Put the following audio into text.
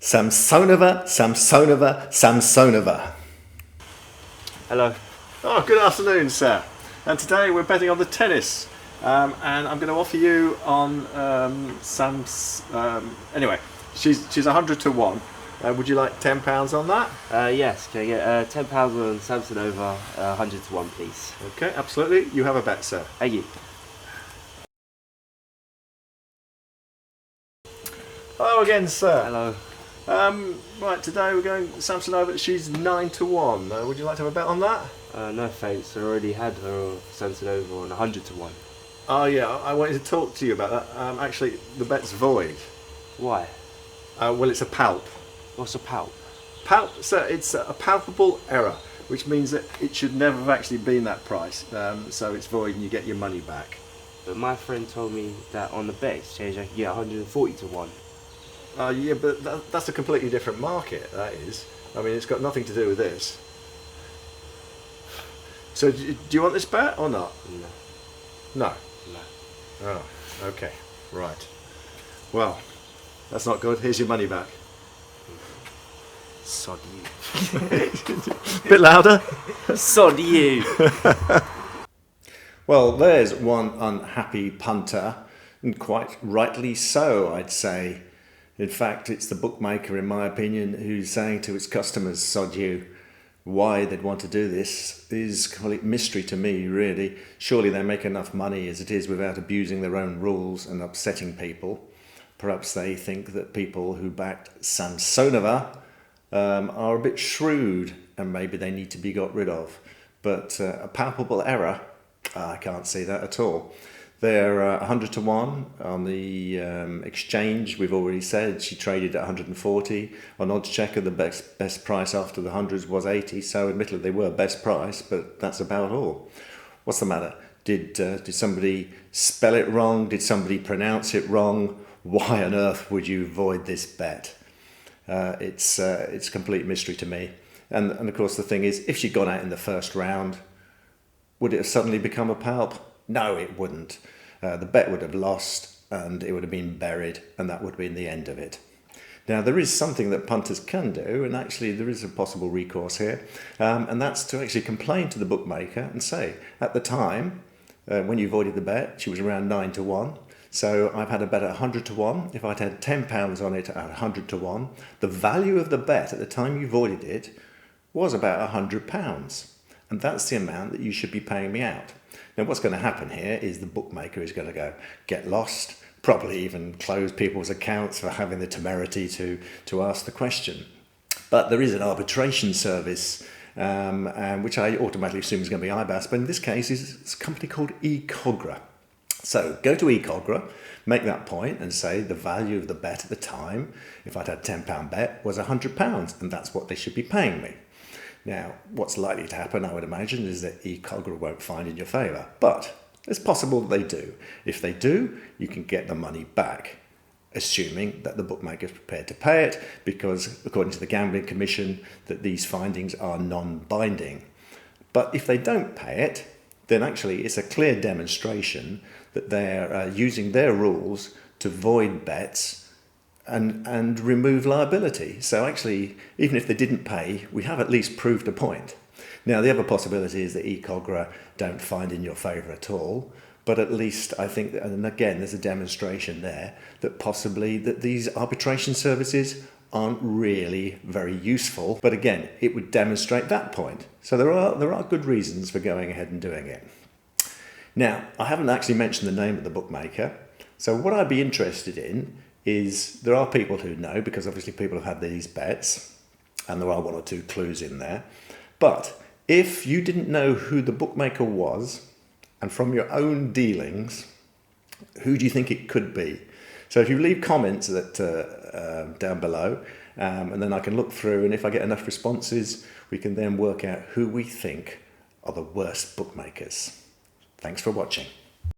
Samsonova, Samsonova, Samsonova. Hello. Oh, good afternoon, sir. And today we're betting on the tennis. And I'm going to offer you on anyway, she's 100 to 1. Would you like £10 on that? Yes, can I get £10 on Samsonova, 100 to 1, please? Okay, absolutely. You have a bet, sir. Thank you. Hello again, sir. Hello. Right, today we're going Samsonova. She's 9 to 1. Would you like to have a bet on that? No thanks, I already had her Samsonova on 100 to 1. Oh yeah, I wanted to talk to you about that. Actually, the bet's void. Why? Well, it's a palp. What's a palp? Palp, sir, it's a palpable error, which means that it should never have actually been that price. So it's void and you get your money back. But my friend told me that on the bet exchange I could get 140 to 1. Yeah, but that's a completely different market, that is. I mean, it's got nothing to do with this. So do you want this bet or not? No. No? No. Oh, okay. Right. Well, that's not good. Here's your money back. Sod you. Bit louder. Sod you. Well, there's one unhappy punter, and quite rightly so, I'd say. In fact, it's the bookmaker, in my opinion, who's saying to its customers, sod you. Why they'd want to do this is a complete mystery to me, really. Surely they make enough money as it is without abusing their own rules and upsetting people. Perhaps they think that people who backed Samsonova are a bit shrewd and maybe they need to be got rid of. But a palpable error, I can't see that at all. They're 100 to 1 on the exchange. We've already said she traded at 140. On odds checker, the best price after the hundreds was 80. So admittedly, they were best price, but that's about all. What's the matter? Did somebody spell it wrong? Did somebody pronounce it wrong? Why on earth would you void this bet? It's a complete mystery to me. And of course, the thing is, if she'd gone out in the first round, would it have suddenly become a palp? No, it wouldn't. The bet would have lost and it would have been buried, and that would have been the end of it. Now, there is something that punters can do, and actually there is a possible recourse here, and that's to actually complain to the bookmaker and say, at the time, when you voided the bet, she was around 9 to 1. So I've had a bet at 100 to 1. If I'd had £10 on it at 100 to 1, the value of the bet at the time you voided it was about £100. And that's the amount that you should be paying me out. Now, what's going to happen here is the bookmaker is going to go get lost, probably even close people's accounts for having the temerity to ask the question. But there is an arbitration service, which I automatically assume is going to be IBAS, but in this case it's a company called eCogra. So go to eCogra, make that point and say the value of the bet at the time, if I'd had a £10 bet, was £100, and that's what they should be paying me. Now, what's likely to happen, I would imagine, is that eCogra won't find in your favour. But it's possible that they do. If they do, you can get the money back, assuming that the bookmaker is prepared to pay it, because according to the Gambling Commission, that these findings are non-binding. But if they don't pay it, then actually it's a clear demonstration that they're using their rules to void bets and remove liability. So actually, even if they didn't pay, we have at least proved a point. Now, the other possibility is that eCogra don't find in your favour at all, but at least I think, and again, there's a demonstration there, that possibly that these arbitration services aren't really very useful. But again, it would demonstrate that point. So there are good reasons for going ahead and doing it. Now, I haven't actually mentioned the name of the bookmaker. So what I'd be interested in is there are people who know, because obviously people have had these bets, and there are one or two clues in there. But if you didn't know who the bookmaker was, and from your own dealings, who do you think it could be? So if you leave comments down below, and then I can look through, and if I get enough responses, we can then work out who we think are the worst bookmakers. Thanks for watching.